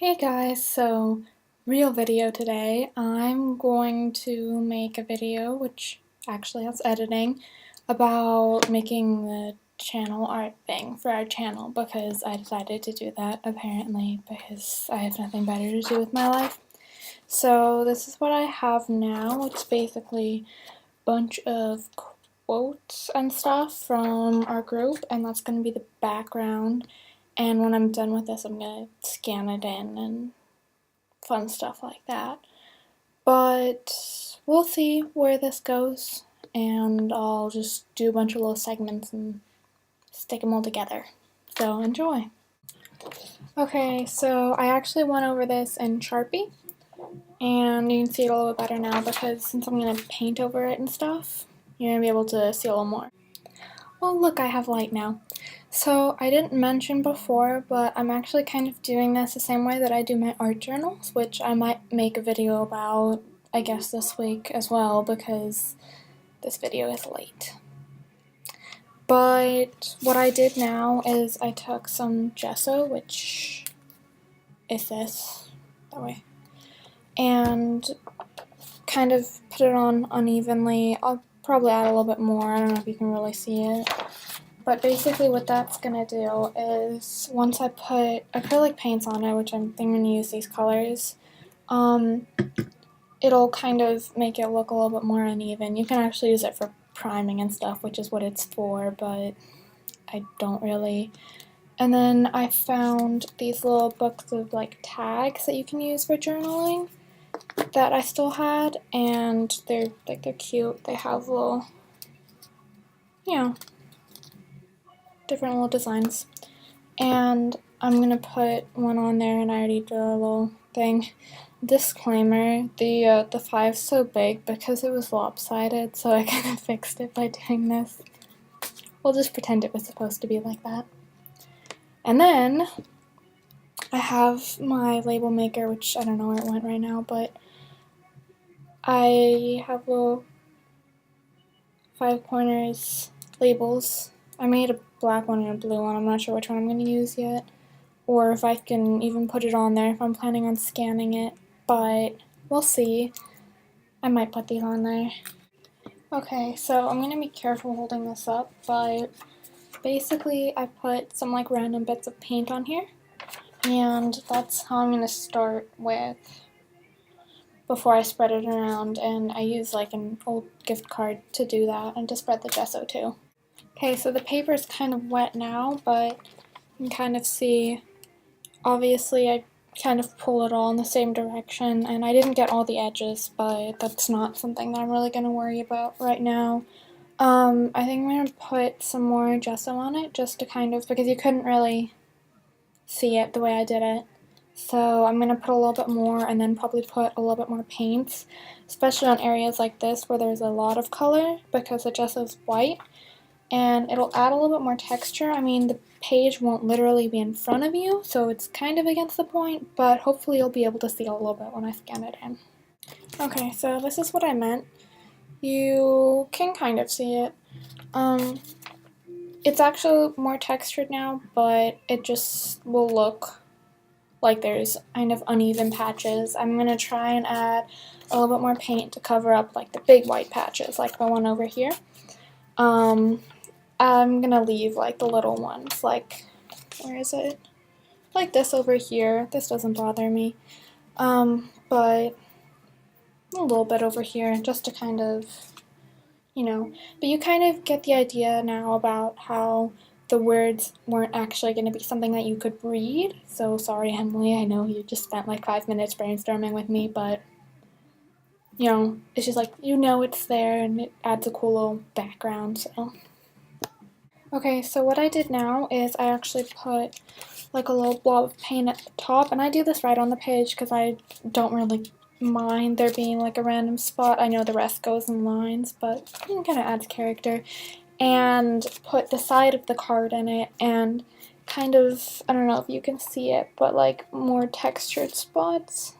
Hey guys, so real video today. I'm going to make a video, which actually has editing, about making the channel art thing for our channel because I decided to do that apparently because I have nothing better to do with my life. So this is what I have now. It's basically a bunch of quotes and stuff from our group, and that's going to be the background. And when I'm done with this, I'm going to scan it in and fun stuff like that. But we'll see where this goes, and I'll just do a bunch of little segments and stick them all together. So enjoy. Okay, so I actually went over this in Sharpie, and you can see it a little bit better now because since I'm going to paint over it and stuff, you're going to be able to see a little more. Oh look, I have light now. So I didn't mention before, but I'm actually kind of doing this the same way that I do my art journals, which I might make a video about, I guess, this week as well, because this video is late. But what I did now is I took some gesso, which is this, that way, and kind of put it on unevenly. I'll probably add a little bit more, I don't know if you can really see it. But basically what that's going to do is once I put acrylic paints on it, which I'm going to use these colors, it'll kind of make it look a little bit more uneven. You can actually use it for priming and stuff, which is what it's for, but I don't really. And then I found these little books of like tags that you can use for journaling that I still had, and they're cute. They have little, different little designs, and I'm gonna put one on there, and I already did a little thing. Disclaimer, the 5's so big because it was lopsided, so I kind of fixed it by doing this. We'll just pretend it was supposed to be like that. And then I have my label maker, which I don't know where it went right now, but I have little 5 corners labels. I made a black one and a blue one. I'm not sure which one I'm going to use yet, or if I can even put it on there if I'm planning on scanning it, but we'll see. I might put these on there. Okay, so I'm going to be careful holding this up, but basically I put some like random bits of paint on here, and that's how I'm going to start with before I spread it around, and I use like an old gift card to do that and to spread the gesso too. Okay, so the paper is kind of wet now, but you can kind of see, obviously I kind of pull it all in the same direction, and I didn't get all the edges, but that's not something that I'm really going to worry about right now. I think I'm going to put some more gesso on it just to kind of, because you couldn't really see it the way I did it. So I'm going to put a little bit more and then probably put a little bit more paints, especially on areas like this where there's a lot of color because the gesso's white, and it'll add a little bit more texture. I mean, the page won't literally be in front of you, so it's kind of against the point, but hopefully you'll be able to see a little bit when I scan it in. Okay, so this is what I meant. You can kind of see it. It's actually more textured now, but it just will look like there's kind of uneven patches. I'm going to try and add a little bit more paint to cover up like the big white patches, like the one over here. I'm going to leave like the little ones, like, where is it? Like this over here. This doesn't bother me. But a little bit over here just to kind of, but you kind of get the idea now about how the words weren't actually going to be something that you could read. So sorry, Emily, I know you just spent like 5 minutes brainstorming with me, but it's just like, it's there and it adds a cool little background, so. Okay, so what I did now is I actually put like a little blob of paint at the top, and I do this right on the page because I don't really mind there being like a random spot. I know the rest goes in lines, but it kind of adds character. And put the side of the card in it and kind of, I don't know if you can see it, but like more textured spots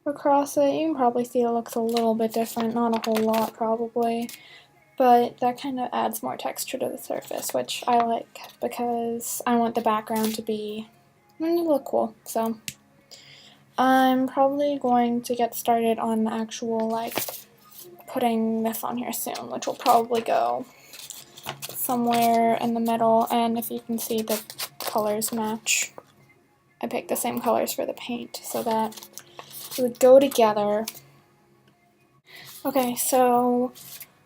across it. You can probably see it looks a little bit different, not a whole lot probably, but that kind of adds more texture to the surface, which I like because I want the background to be and you look cool. So I'm probably going to get started on the actual, like, putting this on here soon, which will probably go somewhere in the middle, and if you can see, the colors match. I picked the same colors for the paint so that it would go together. Okay, so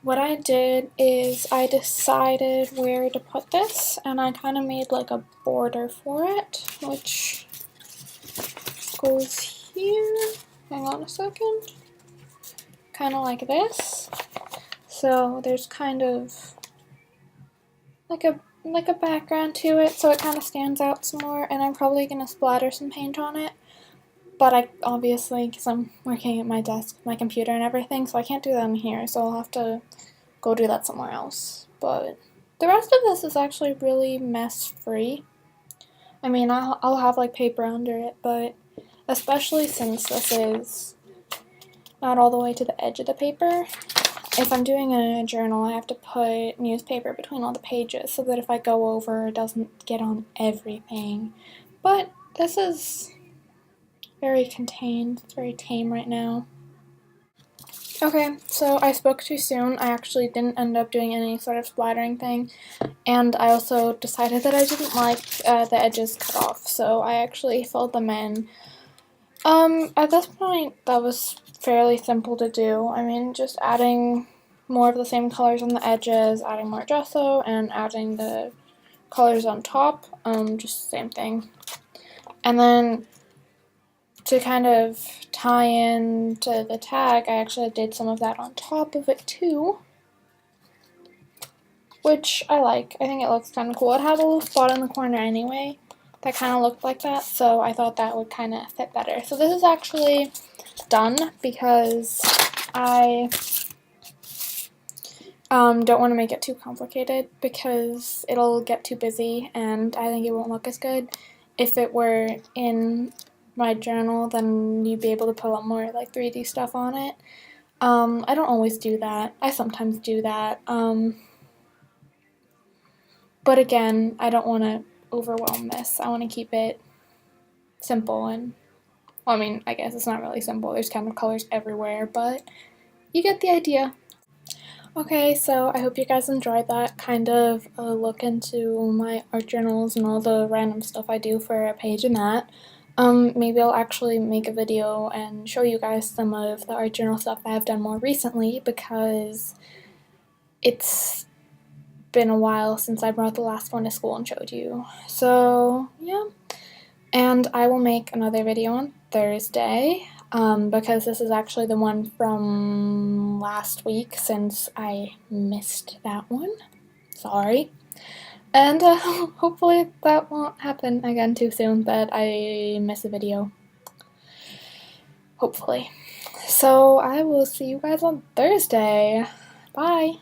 what I did is I decided where to put this, and I kind of made like a border for it, which goes here. Hang on a second. Kind of like this. So there's kind of like a background to it, so it kind of stands out some more, and I'm probably going to splatter some paint on it. But I obviously, because I'm working at my desk, my computer and everything, so I can't do that in here, so I'll have to go do that somewhere else. But the rest of this is actually really mess-free. I mean, I'll have like paper under it, but especially since this is not all the way to the edge of the paper, if I'm doing it in a journal, I have to put newspaper between all the pages so that if I go over, it doesn't get on everything. But this is very contained. It's very tame right now. Okay, so I spoke too soon. I actually didn't end up doing any sort of splattering thing, and I also decided that I didn't like the edges cut off, so I actually filled them in. At this point, that was fairly simple to do. I mean, just adding more of the same colors on the edges, adding more gesso, and adding the colors on top, just the same thing. And then to kind of tie in to the tag, I actually did some of that on top of it too, which I like. I think it looks kind of cool. It had a little spot in the corner anyway that kind of looked like that, so I thought that would kind of fit better. So this is actually done because I don't want to make it too complicated because it'll get too busy and I think it won't look as good. If it were in my journal, then you'd be able to put a lot more like 3D stuff on it. I don't always do that. I sometimes do that. But again, I don't want to overwhelm this. I want to keep it simple and, well, I mean, I guess it's not really simple. There's kind of colors everywhere, but you get the idea. Okay, so I hope you guys enjoyed that kind of a look into my art journals and all the random stuff I do for a page in that. Maybe I'll actually make a video and show you guys some of the art journal stuff that I've done more recently because it's been a while since I brought the last one to school and showed you. So, yeah. And I will make another video on Thursday. Because this is actually the one from last week since I missed that one. Sorry. And hopefully that won't happen again too soon, that I miss a video. Hopefully. So I will see you guys on Thursday. Bye!